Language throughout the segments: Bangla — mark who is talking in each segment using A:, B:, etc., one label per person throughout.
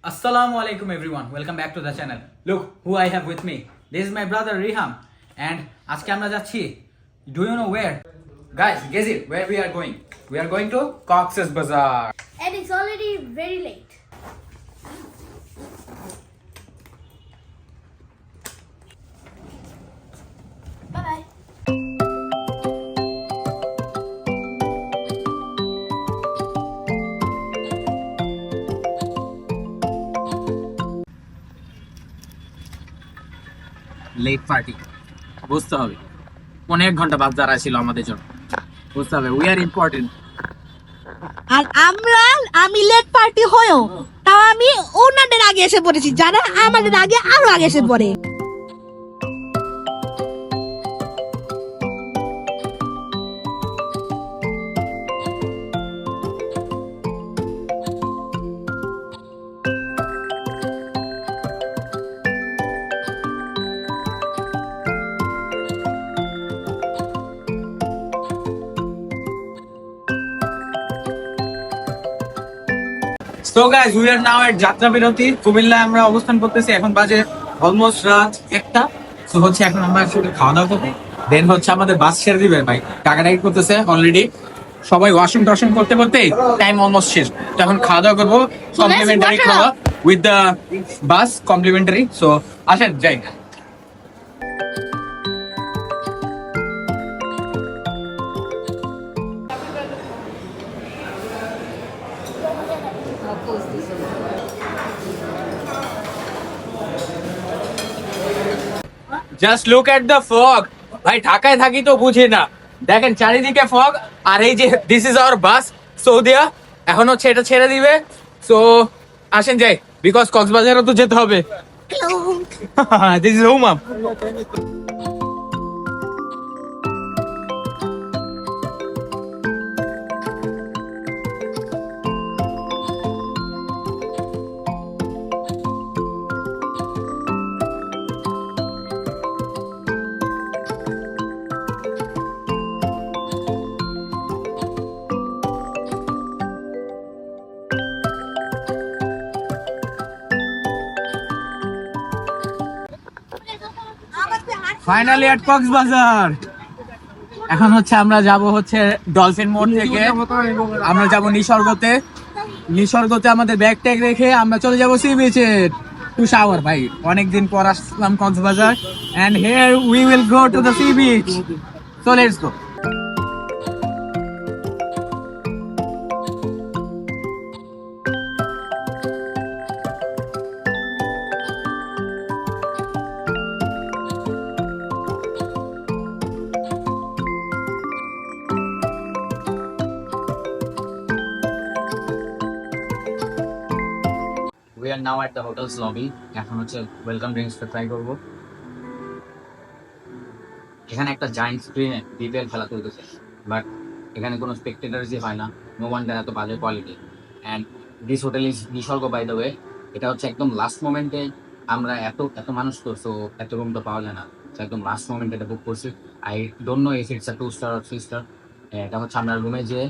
A: Assalamu alaikum everyone. Welcome back to the channel. Look who I have with me. This is my brother Riham and আজকে আমরা যাচ্ছি. Do you know where? Guys, guess it. Where we are going? We are going to Cox's Bazaar.
B: And it's already very late. Bye bye.
A: Late party বুঝতে হবে, অনেক ঘন্টা বাজার ছিল আমাদের জন্য, বুঝতে হবে উই আর ইম্পর্টেন্ট।
C: আর আমি লেট পার্টি হয়েও তাও আমি ওনাদের আগে এসে পড়েছি, যারা আমাদের আগে আরো আগে এসে পড়ে।
A: So guys, we are now at যাত্রা বিরতি কুমিল্লায় আমরা অবস্থান করতেছি। এখন বাজে অলমোস্ট রাত 1টা। তো হচ্ছে এখন আমরা শুধু খাওয়া দাওয়া করবো, দেন হচ্ছে আমাদের বাস ছেড়ে দিবে। ভাই টাকাটাই করতেছে অলরেডি, সবাই ওয়াশরুম টশরুম করতে করতে টাইম অলমোস্ট শেষ। তো এখন খাওয়া দাওয়া করবো কমপ্লিমেন্টারি খাওয়া with the bus complimentary. So আসেন যাই। Just look at the fog. ভাই ঢাকায় থাকি তো বুঝি না, দেখেন চারিদিকে ফগ। আর এই যে দিস ইজ আওয়ার বাস সৌদিয়া, এখন হচ্ছে এটা ছেড়ে দিবে। সো আসেন যাই, বিকজ কক্সবাজারও তো যেতে হবে। This is home. ফাইনালি এট কক্সবাজার। এখন হচ্ছে আমরা যাব হচ্ছে ডলফিন মোড় থেকে আমরা যাব নিসর্গতে। নিসর্গতে আমাদের ব্যাগ ট্যাগ রেখে আমরা চলে যাব সি বিচে টু শাওয়ার। ভাই অনেকদিন পর আসলাম Cox's Bazar and here we will go to the sea beach. So let's go. We are now at the hotel's lobby. এখন হচ্ছে ওয়েলকাম ড্রিঙ্কসটা ট্রাই করবো। এখানে একটা জায়ান্ট স্ক্রিনে বিপিএল খেলা চলতেছে, বাট এখানে কোনো স্পেকটেটার্সই হয় না। নো ওয়ান্ডার এত বাজে quality. And this hotel is Nisorgo by the way. এটা হচ্ছে একদম লাস্ট মোমেন্টে, আমরা এত মানুষ তো, সো এত রুম তো পাওয়া যায় না। তো একদম লাস্ট মোমেন্টে এটা বুক করছি। I don't know if it's a 2 star or 3 star. এটা হচ্ছে আমরা রুমে যেয়ে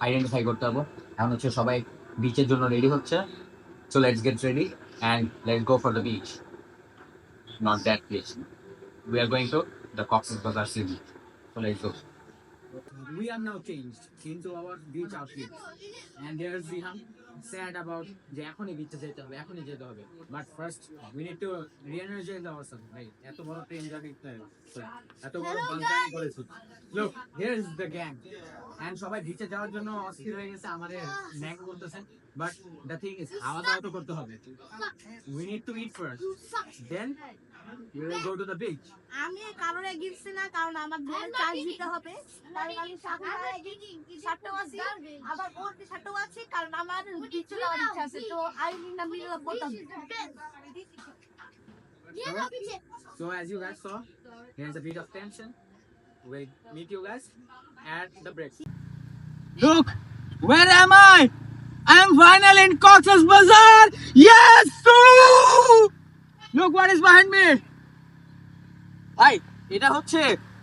A: আইডেন্টিফাই করতে পারবো। এখন হচ্ছে সবাই বিচের জন্য রেডি হচ্ছে। So let's get ready and let's go for the beach. Not that beach. We are going to the Cox's Bazar Sea Beach. So let's go. We are now changed into our beach outfit. And there's Riham sad about যে এখনই বিচে যেতে হবে, এখনই যেতে হবে। But first we need to re-energize ourselves, right? এত বড় ট্রেন জার্নি এত বড় বাংকানি করেছি। Look, here is the gang. And সবাই বিচে যাওয়ার জন্য অস্থির হয়ে গেছে, আমাদের ন্যাক করতেছেন। But the thing is খাওয়া দাওয়া তো করতে হবে। We need to eat first. Then we will go to the beach.
C: আমি কারণে গিয়েছি না, কারণ আমার ধরে চার্জ দিতে হবে। তার কারণে সাতটা আছে, আবার পরতে সাতটা আছে, কারণ আমার বিচে যাওয়ার ইচ্ছা আছে। তো I need meal of both.
A: So as you guys saw, here's a bit of tension. We'll meet you guys at the break. Look, where am I? I am finally in Cox's Bazar. Yes! Look what is behind me. Hi, এটা হচ্ছে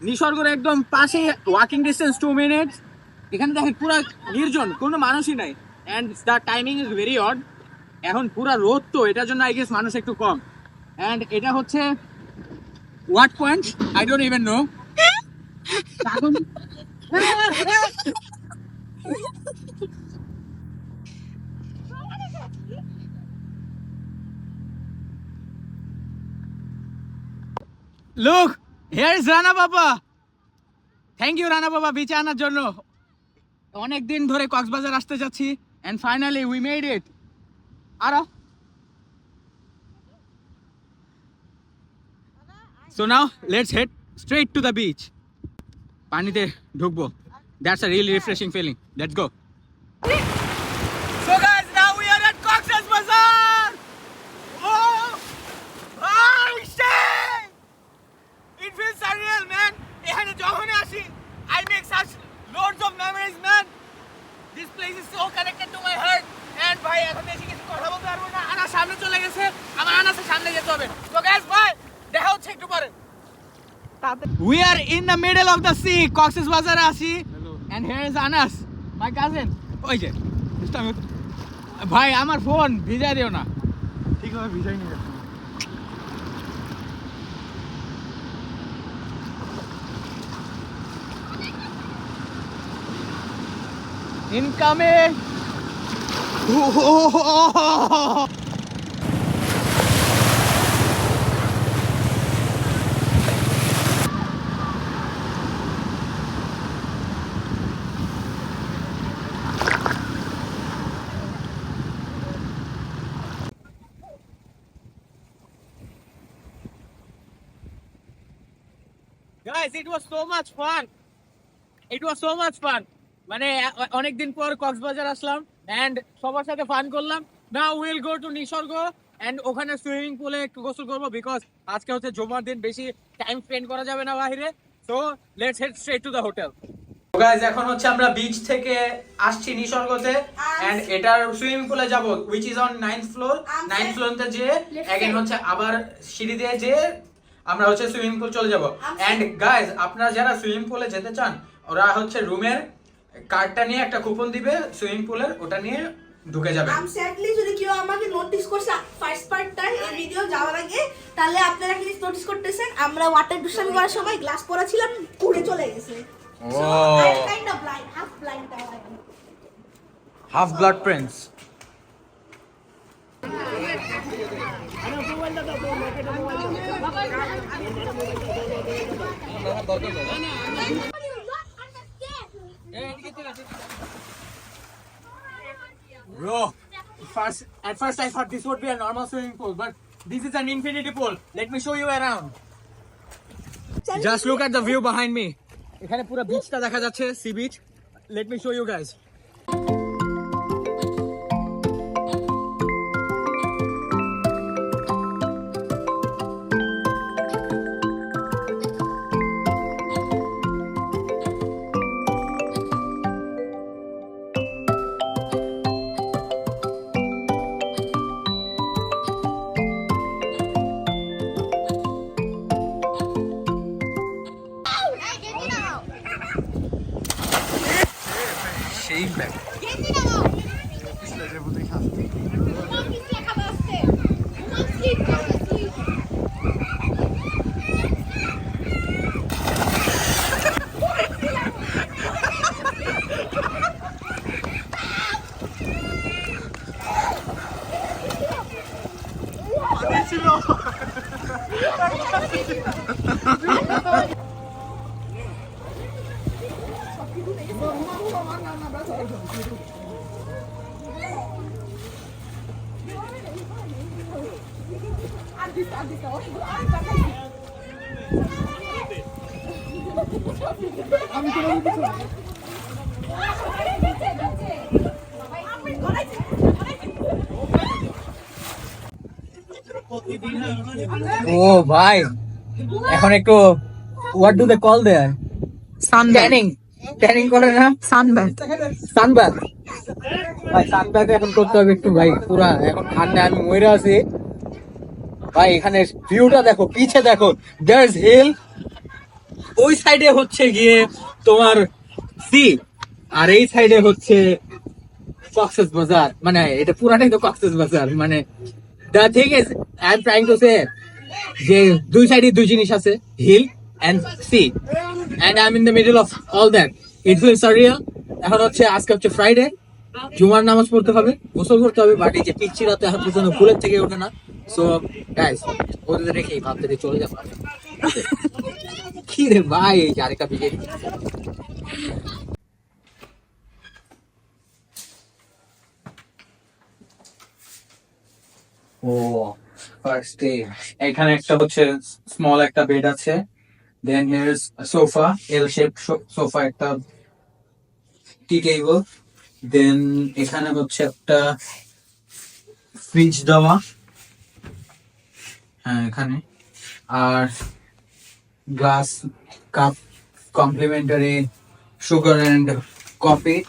A: নিসর্গের একদম পাশে, ওয়াকিং ডিস্টেন্স 2 মিনিটস। এখানে দেখেন পুরো নির্জন, কোনো মানুষই নাই। And the timing is very odd. এখন পুরা রোদ তো, এটার জন্য আই গেস মানুষ একটু কম। এন্ড এটা হচ্ছে what point I don't even know. Look, here is Rana Baba. Thank you Rana বাবা বিচে আনার জন্য। অনেকদিন ধরে কক্সবাজার আসতে যাচ্ছি and finally we made it. আরো so now let's head straight to the beach. পানিতে ঢুকবো, that's a really refreshing feeling. Let's go. So guys, now we are at Cox's Bazar. Oh shit, it feels surreal man. এখানে যখন আসি I make such loads of memories man. This place is so connected to my heart. And ভাই এখন বেশি কিছু কথা বলতে পারবো না, আনা সামনে চলে গেছে, আমার আনাসের সামনে যেতে হবে। So guys, bye, দেখা হচ্ছে একটু পরে। We are in the middle of the sea, Cox's Bazar আসি, and here is Anas, my cousin. ওই যে ভাই আমার ফোন ভিজাই দিও না। ঠিকভাবে ভিজাই নিয়ে যাচ্ছি। Incoming! Guys, it was so much fun. It was so much fun. মানে অনেকদিন পর কক্সবাজার আসলাম এন্ড সবার সাথে ফান করলাম। Now will go to Nishorgo and ওখানে সুইমিং পুলে একটু গোসল করবো, বিকজ আজকে হচ্ছে জুমার দিন, বেশি টাইম স্পেন্ড করা যাবে না বাইরে। So let's head straight to the hotel. Guys, এখন হচ্ছে আমরা বিচ থেকে আসছি নিসর্গতে এন্ড এটার সুইমিং পুলে যাব, which is on 9th floor. 9th ফ্লোরতে যে এগেইন হচ্ছে আবার সিঁড়ি দিয়ে যে আমরা হচ্ছে সুইমিং পুল চলে যাব। এন্ড গাইস, আপনারা যারা সুইমিং পুলে যেতে চান, ওরা হচ্ছে রুমের কার্ডটা নিয়ে একটা কুপন দিবে সুইমিং পুলের, ওটা নিয়ে ঢুকে যাবে।
C: এক্স্যাক্টলি, যদি কেউ আমাকে নোটিস করছে ফার্স্ট পার্টটা এই ভিডিও যাওয়ার আগে, তাহলে আপনারা কি নোটিস করতেছেন আমরা ওয়াটার দুষ্টামি করার সময় গ্লাস পরা ছিলাম, পুড়ে চলে গেছে। So I am kind of blind, half blind,
A: half blood Prince. Bro, at first I thought this would be a normal swimming pool, but this is an infinity pool. Let me show you around. Just look at the view behind me. এখানে পুরো বিচটা দেখা যাচ্ছে, sea beach. Let me show you guys. সেই ব্যাগ ছিল। ও ভাই, এখন একটু what do they call there, tanning করে না, সানব্যাথ ভাই, সানব্যাথ এখন করতে হবে একটু ভাই। পুরা এখন ঠান্ডা, আমি মরে আছি ভাই। এখানে ভিউটা দেখো, পিছে দেখো, দেয়ার ইজ হিল, ওই সাইডে হচ্ছে গিয়ে তোমার সি, আর এই সাইডে হচ্ছে
D: কক্সেস বাজার, মানে এটা পুরাটাই তো কক্সেস বাজার। মানে the thing is I am trying to say যে দুই সাইডে দুই জিনিস আছে, hill and sea, and I am in the middle of all that. It feel surreal. এখন হচ্ছে আজকে হচ্ছে ফ্রাইডে, জুমার নামাজ পড়তে হবে, গোসল করতে হবে, বাট এই যে পিচ্ছিরা তো এখন পর্যন্ত ফুলের থেকে ওঠে না। সো গাইস, ওদের রেখেই ভাবতে চলে যাবো। কি রে ভাই, এই যে আরেকটা বিজেপি। ও ফার্স্ট ডে, এখানে একটা হচ্ছে স্মল একটা বেড আছে, then here is sofa, L shape sofa, একটা টি টেবিল, দেন এখানে হচ্ছে একটা ফ্রিজ দেওয়া, হ্যাঁ এখানে, আর glass cup, complimentary sugar and coffee,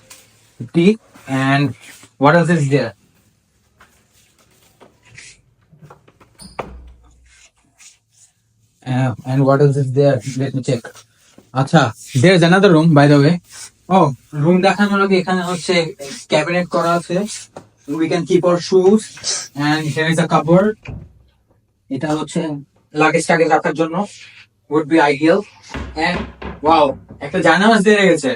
D: tea, and what else is there? And what else is there? Let me check. আচ্ছা, there's another room by the way. Oh, room দেখানোর আগে এখানে হচ্ছে ক্যাবিনেট করা আছে. We can keep our shoes, and here is a cupboard. এটা হচ্ছে লাগেজ টাগেজ রাখার জন্য, would be ideal. And wow, একটা জানামাজ দিয়ে রেখেছে,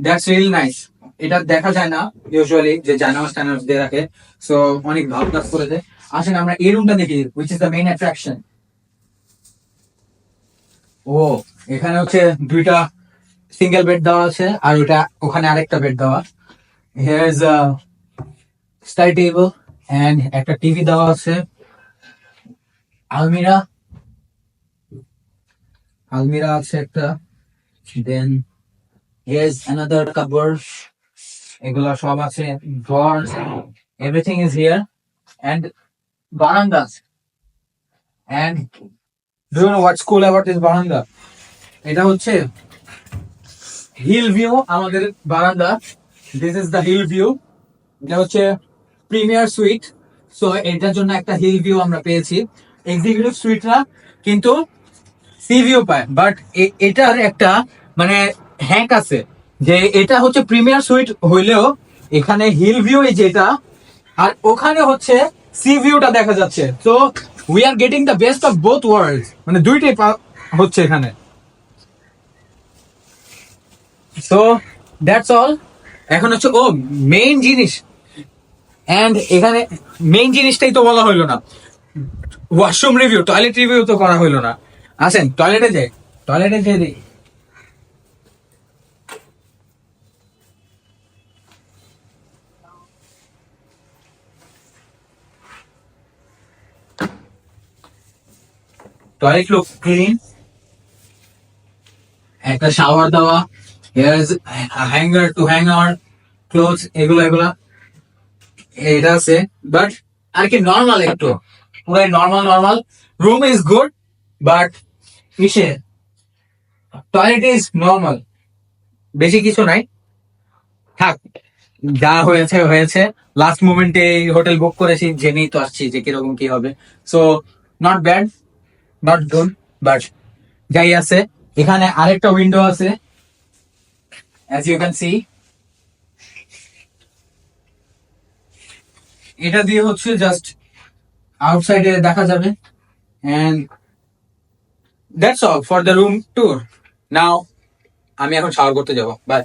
D: দ্যাটস রিয়েলি নাইস। এটা দেখা যায় না ইউজুয়ালি যে জানামাজ টানামাজ দিয়ে রাখে, সো অনেক ভালো কাজ করেছে। আসেন আমরা এই রুমটা দেখি, which is the main attraction. ও, এখানে হচ্ছে দুইটা সিঙ্গেল বেড দেওয়া আছে, আর ওটা ওখানে আরেকটা বেড দেওয়া। Here is a study table and একটা টিভি দেওয়া আছে, আলমিরা আলমিরা আছে একটা, দেন here's another cupboard, এগুলা সব আছে, drawers, everything is here, and barandas. And do you know what's cool about this baranda? এটা হচ্ছে হিল ভিউ, আমাদের বারান্দা, this is the hill view. এটা হচ্ছে প্রিমিয়ার সুইট, সো এটার জন্য একটা হিল ভিউ আমরা পেয়েছি। এক্সিকিউটিভ সুইটরা কিন্তু সি ভিউ পায়, বাট এটার একটা মানে হ্যাক আছে যে এটা হচ্ছে প্রিমিয়ার সুইট হইলেও এখানে হিল ভিউ এই যেটা, আর ওখানে হচ্ছে সি ভিউটা দেখা যাচ্ছে। So we are getting the best of both worlds, মানে দুইটাই হচ্ছে এখানে। So that's all. এখন হচ্ছে ও মেইন জিনিস, এন্ড এখানে মেইন জিনিসটাই তো বলা হইলো না, ওয়াশরুম রিভিউ, টয়লেট রিভিউ তো করা হইলো না। আসেন টয়লেটে যাই, টয়লেটে যেয়ে দিই। টয়লেট লুক ক্লিন, একটা শাওয়ার দেওয়া, here is hanger to hang our clothes, এগুলা এটা আছে, বাট আর কি নর্মাল, একটু পুরাই normal. Room is good, but ইসে টয়লেট ইজ নর্মাল, বেশি কিছু নাই। থাক, যা হয়েছে। লাস্ট মোমেন্টে হোটেল বুক করেছি, জেনেই তো আসছি যে কিরকম কি হবে। So not bad, not good, but যাই আছে। এখানে আরেকটা উইন্ডো আছে, অ্যাজ ইউ ক্যান সি। এটা দিয়ে হচ্ছে জাস্ট আউটসাইডে দেখা যাবে, and that's all for the room tour. নাও আমি এখন শাওয়ার করতে যাবো, বাই।